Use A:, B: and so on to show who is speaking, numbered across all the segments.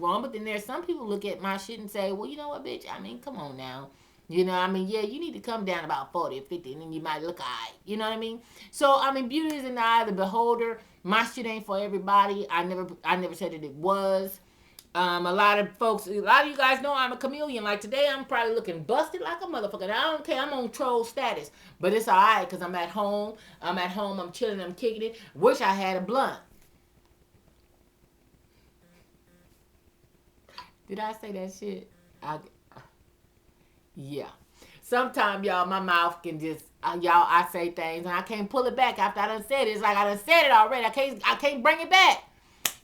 A: wrong. But then there's some people look at my shit and say, well, you know what, bitch? I mean, come on now. You know, I mean, yeah, you need to come down about 40 or 50 and then you might look all right. You know what I mean? So, I mean, beauty is in the eye of the beholder. My shit ain't for everybody. I never said that it was. A lot of folks, a lot of you guys know I'm a chameleon. Like today, I'm probably looking busted like a motherfucker. I don't care. I'm on troll status, but it's all right because I'm at home. I'm at home. I'm chilling. I'm kicking it. Wish I had a blunt. Did I say that shit? Yeah. Sometimes y'all, my mouth can just y'all. I say things and I can't pull it back after I done said it. It's like I done said it already. I can't bring it back.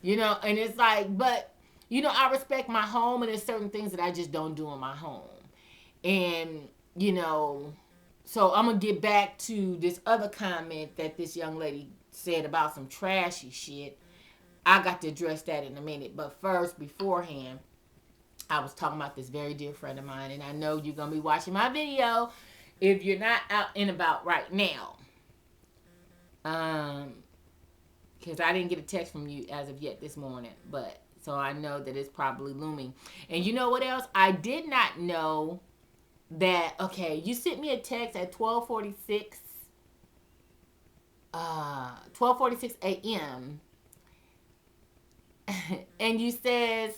A: And it's like, but I respect my home, and there's certain things that I just don't do in my home. And you know, so I'm gonna get back to this other comment that this young lady said about some trashy shit. I got to address that in a minute, but first, beforehand, I was talking about this very dear friend of mine, and I know you're gonna be watching my video if you're not out and about right now. Um, because I didn't get a text from you as of yet this morning, but so I know that it's probably looming. And you know what else? I did not know that. Okay, you sent me a text at 12:46 a.m. and you says,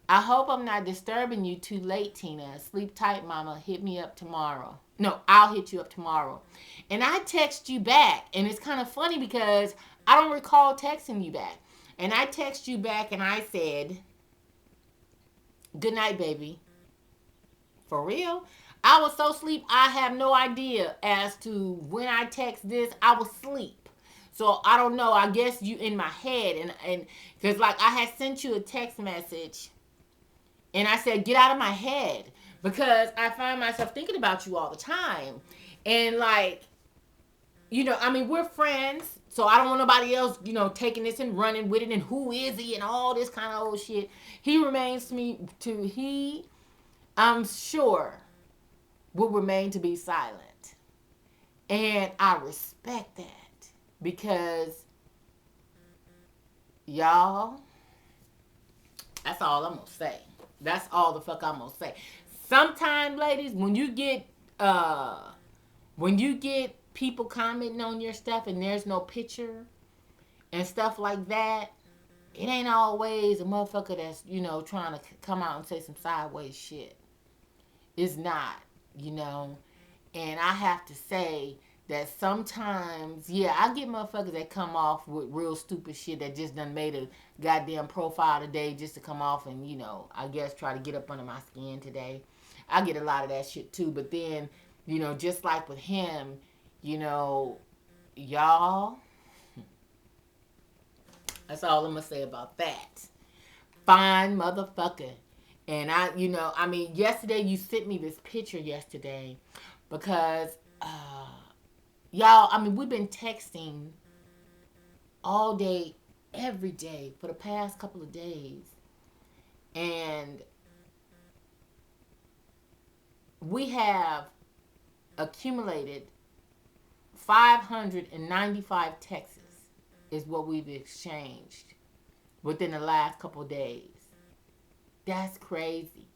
A: I hope I'm not disturbing you too late, Tina. Sleep tight, mama. Hit me up tomorrow. No, I'll hit you up tomorrow. And I text you back. And it's kind of funny because I don't recall texting you back. And I text you back and I said, good night, baby. For real? I was so asleep, I have no idea as to when I text this. I was asleep. So I don't know. I guess you in my head. And because like I had sent you a text message and I said, get out of my head because I find myself thinking about you all the time. And like, I mean, we're friends. So I don't want nobody else, taking this and running with it and who is he and all this kind of old shit. He remains to me I'm sure, will remain to be silent. And I respect that because y'all, that's all I'm gonna say. That's all the fuck I'm gonna say. Sometimes, ladies, when you get people commenting on your stuff and there's no picture and stuff like that, it ain't always a motherfucker that's trying to come out and say some sideways shit. It's not, you know. And I have to say that sometimes, yeah, I get motherfuckers that come off with real stupid shit that just done made a goddamn profile today just to come off and, I guess try to get up under my skin today. I get a lot of that shit too. But then, just like with him, y'all, that's all I'm going to say about that. Fine motherfucker. And I mean, yesterday you sent me this picture yesterday because, y'all, I mean, we've been texting all day, every day for the past couple of days. And we have accumulated 595 texts is what we've exchanged within the last couple of days. That's crazy.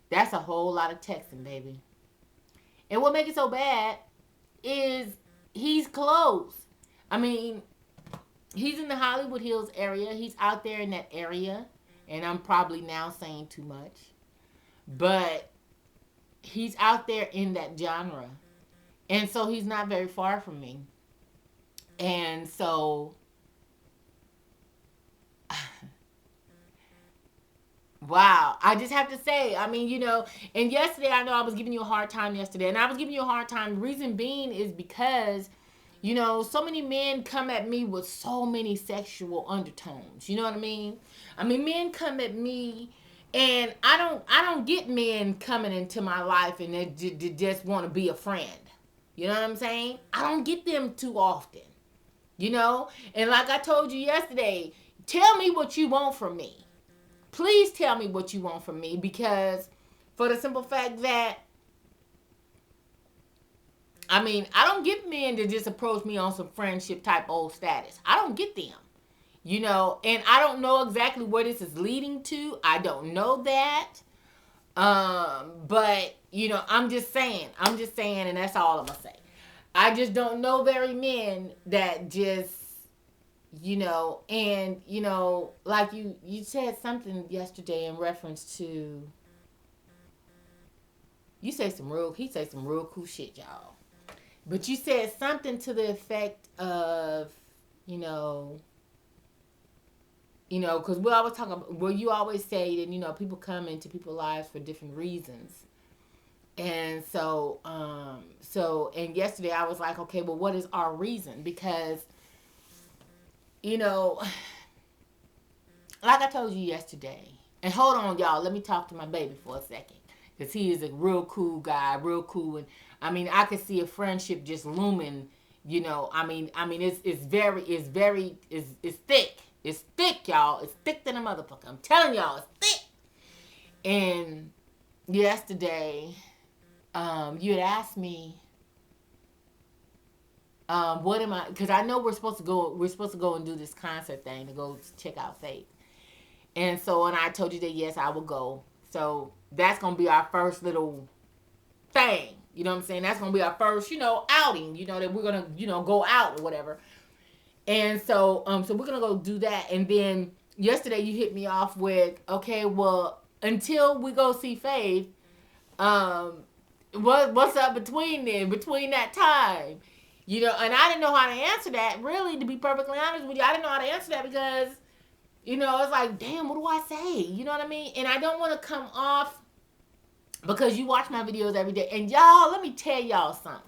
A: That's a whole lot of texting, baby. And what makes it so bad is he's close. I mean, he's in the Hollywood Hills area. He's out there in that area. And I'm probably now saying too much. But he's out there in that genre. And so he's not very far from me. And so, wow. I just have to say, I mean, and yesterday I know I was giving you a hard time yesterday. And I was giving you a hard time. The reason being is because, so many men come at me with so many sexual undertones. You know what I mean? I mean, men come at me and I don't get men coming into my life and they just want to be a friend. You know what I'm saying? I don't get them too often. And like I told you yesterday, tell me what you want from me. Please tell me what you want from me because for the simple fact that, I mean, I don't get men to just approach me on some friendship type old status. I don't get them. And I don't know exactly where this is leading to. I don't know that. But I'm just saying, and that's all I'm gonna say. I just don't know very men that just, and like you said something yesterday in reference to, he said some real cool shit, y'all. But you said something to the effect of, you know, because we always talk about, well, you always say that, people come into people's lives for different reasons. And and yesterday I was like, okay, well, what is our reason? Because, you know, like I told you yesterday, and hold on, y'all, let me talk to my baby for a second. Because he is a real cool guy, real cool. And I mean, I could see a friendship just looming, it's thick. It's thick, y'all. It's thick than a motherfucker. I'm telling y'all, it's thick. And yesterday, you had asked me, what am I? Because I know we're supposed to go and do this concert thing to go check out Faith. And so, and I told you that yes, I will go. So that's gonna be our first little thing. You know what I'm saying? That's gonna be our first, outing. That we're gonna, go out or whatever. And so we're gonna go do that. And then yesterday you hit me off with, okay, well, until we go see Faith, what's up between that time? And I didn't know how to answer that, really, to be perfectly honest with you. I didn't know how to answer that because, it's like, damn, what do I say? You know what I mean? And I don't want to come off, because you watch my videos every day. And y'all, let me tell y'all something.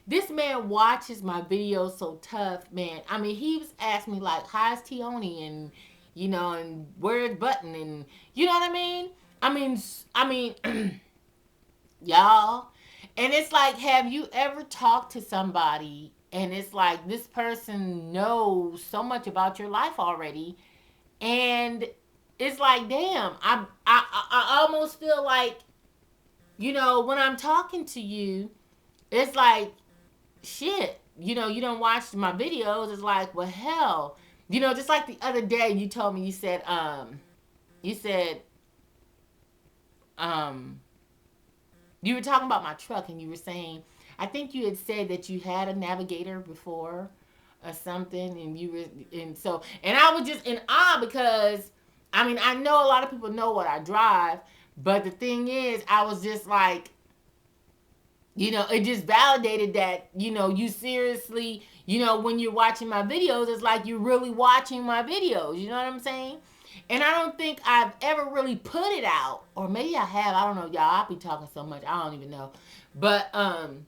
A: This man watches my videos so tough, man. I mean, he was asking me like, "How's Tioni?" and and where's Button, and you know what I mean? I mean, y'all, and it's like, have you ever talked to somebody and it's like this person knows so much about your life already, and it's like, damn, I almost feel like, when I'm talking to you, it's like, shit, you don't watch my videos. It's like, well, hell, just like the other day, you told me, you said, you were talking about my truck, and you were saying, I think you had said that you had a Navigator before or something, and I was just in awe because, I know a lot of people know what I drive, but the thing is, I was just like, it just validated that, you seriously, when you're watching my videos, it's like you're really watching my videos. You know what I'm saying? And I don't think I've ever really put it out. Or maybe I have. I don't know, y'all. I'll be talking so much. I don't even know. But, and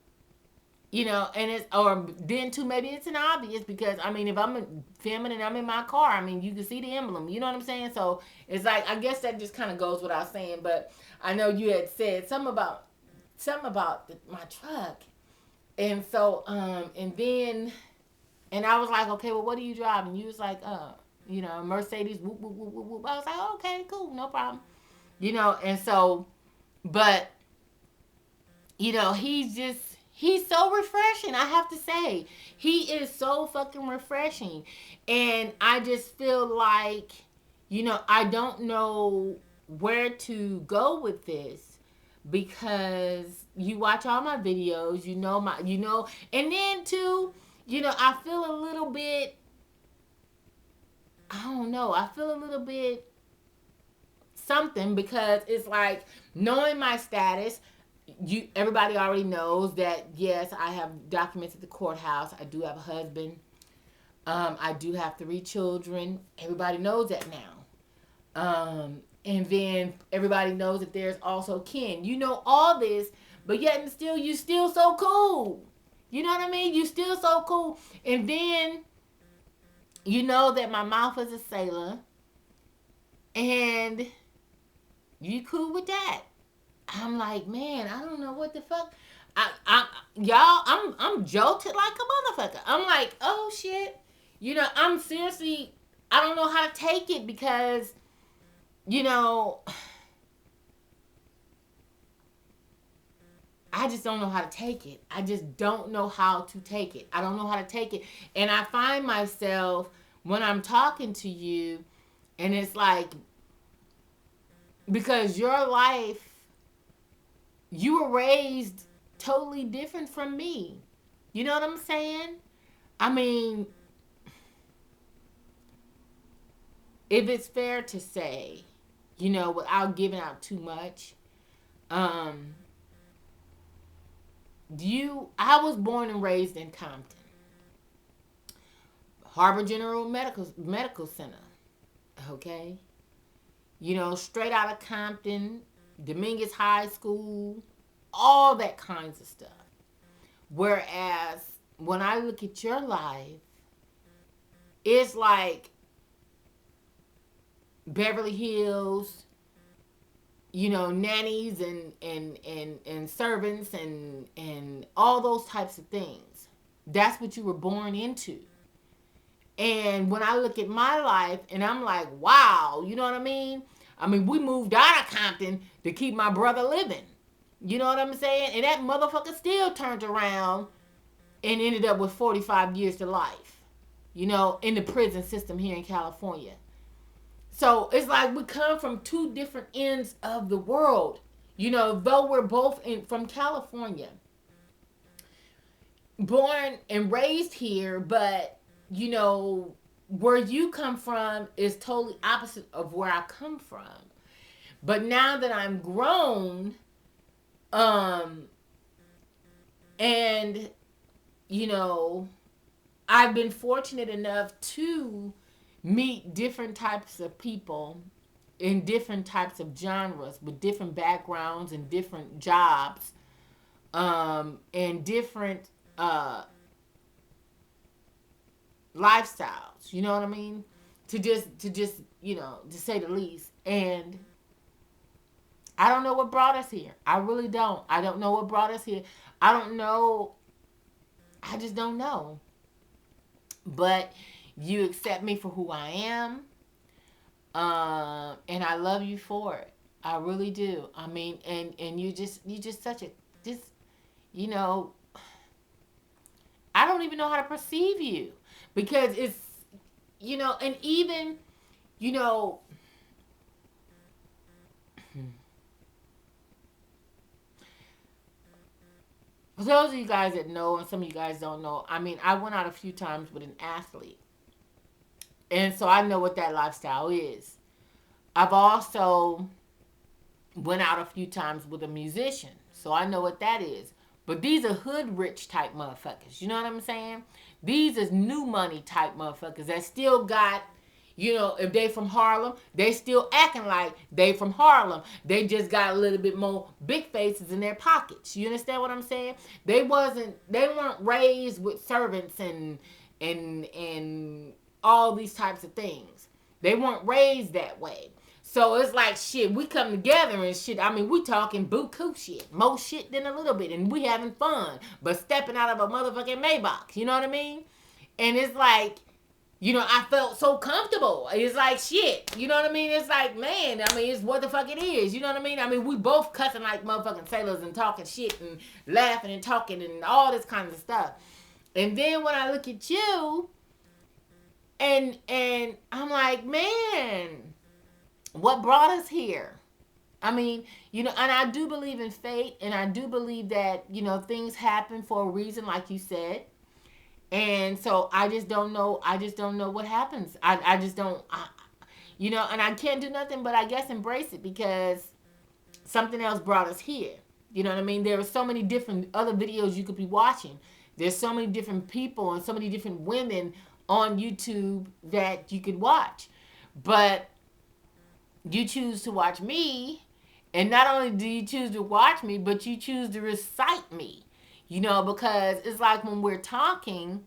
A: it's, or then too, maybe it's an obvious because, if I'm filming and I'm in my car, you can see the emblem. You know what I'm saying? So it's like, I guess that just kind of goes without saying. But I know you had said something about my truck, and so and I was like, okay, well, what are you driving? You was like, Mercedes, whoop, whoop, whoop, whoop, whoop. I was like, oh, okay, cool, no problem, and so, but he's so refreshing. I have to say, he is so fucking refreshing, and I just feel like, I don't know where to go with this, because you watch all my videos, and then too, I feel a little bit, I don't know, I feel a little bit something, because it's like, knowing my status, everybody already knows that, yes, I have documents at the courthouse, I do have a husband, I do have 3 children, everybody knows that now, and then everybody knows that there's also kin. You know all this, but yet and still, you still so cool. You know what I mean? You still so cool. And then, you know that my mouth is a sailor. And you cool with that. I'm like, man, I don't know what the fuck. I'm jolted like a motherfucker. I'm like, oh shit. I'm seriously, I don't know how to take it, because I just don't know how to take it. I just don't know how to take it. I don't know how to take it. And I find myself when I'm talking to you, and it's like, because your life, you were raised totally different from me. You know what I'm saying? I mean, if it's fair to say, without giving out too much, um, I was born and raised in Compton, Harbor General Medical Center. Okay, straight out of Compton, Dominguez High School, all that kinds of stuff. Whereas when I look at your life, it's like Beverly Hills, nannies and servants and all those types of things. That's what you were born into. And when I look at my life, and I'm like, wow, you know what I mean? I mean, we moved out of Compton to keep my brother living. You know what I'm saying? And that motherfucker still turned around and ended up with 45 years to life, in the prison system here in California. So it's like we come from two different ends of the world, though we're both from California, born and raised here, but where you come from is totally opposite of where I come from. But now that I'm grown, and I've been fortunate enough to meet different types of people in different types of genres with different backgrounds and different jobs, and different lifestyles. You know what I mean? To say the least. And I don't know what brought us here. I really don't. I don't know what brought us here. I don't know. I just don't know. But you accept me for who I am. And I love you for it. I really do. I mean, and you just such a, just, I don't even know how to perceive you, because it's, and even, for those of you guys that know, and some of you guys don't know, I mean, I went out a few times with an athlete. And so I know what that lifestyle is. I've also went out a few times with a musician. So I know what that is. But these are hood rich type motherfuckers. You know what I'm saying? These is new money type motherfuckers that still got, if they from Harlem, they still acting like they from Harlem. They just got a little bit more big faces in their pockets. You understand what I'm saying? They weren't raised with servants and all these types of things. They weren't raised that way. So it's like, shit, we come together and shit. I mean, we talking buku shit. More shit than a little bit. And we having fun. But stepping out of a motherfucking Maybach. You know what I mean? And it's like, I felt so comfortable. It's like, shit. You know what I mean? It's like, man, I mean, it's what the fuck it is. You know what I mean? I mean, we both cussing like motherfucking sailors and talking shit and laughing and talking and all this kind of stuff. And then when I look at you, and I'm like, man, what brought us here? I mean, and I do believe in fate, and I do believe that, things happen for a reason, like you said. And so I just don't know. I just don't know what happens. I just don't, and I can't do nothing but, I guess, embrace it, because something else brought us here. You know what I mean? There are so many different other videos you could be watching. There's so many different people and so many different women on YouTube that you could watch. But you choose to watch me, and not only do you choose to watch me, but you choose to recite me. Because it's like when we're talking,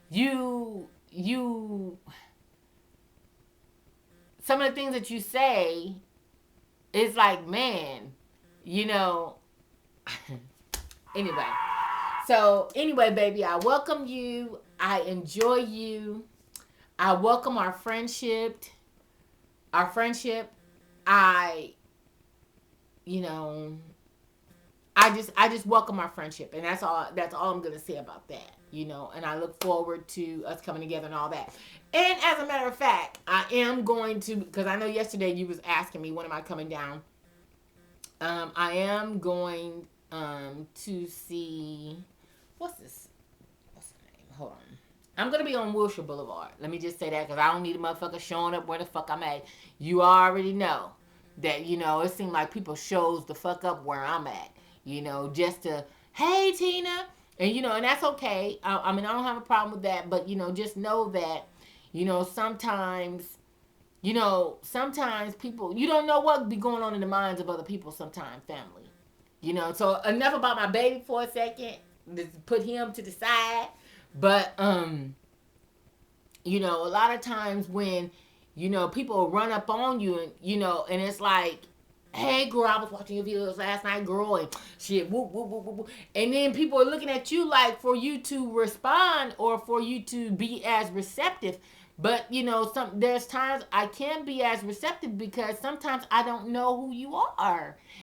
A: you some of the things that you say, it's like, man, anyway. So anyway, baby, I welcome you. I enjoy you. I welcome our friendship. I I just welcome our friendship, and that's all I'm gonna say about that. and I look forward to us coming together and all that. And as a matter of fact, I am going to, because I know yesterday you was asking me when am I coming down. I am going to see, what's this? What's the name? Hold on. I'm gonna be on Wilshire Boulevard. Let me just say that because I don't need a motherfucker showing up where the fuck I'm at. You already know that it seems like people shows the fuck up where I'm at. Just to, hey Tina, and that's okay. I mean, I don't have a problem with that, but just know that sometimes sometimes people, you don't know what be going on in the minds of other people sometimes, family. So enough about my baby for a second. Just put him to the side. But a lot of times when people run up on you, and and it's like, hey girl, I was watching your videos last night, girl, and shit, whoop whoop whoop whoop, and then people are looking at you like for you to respond or for you to be as receptive. But there's times I can't be as receptive because sometimes I don't know who you are,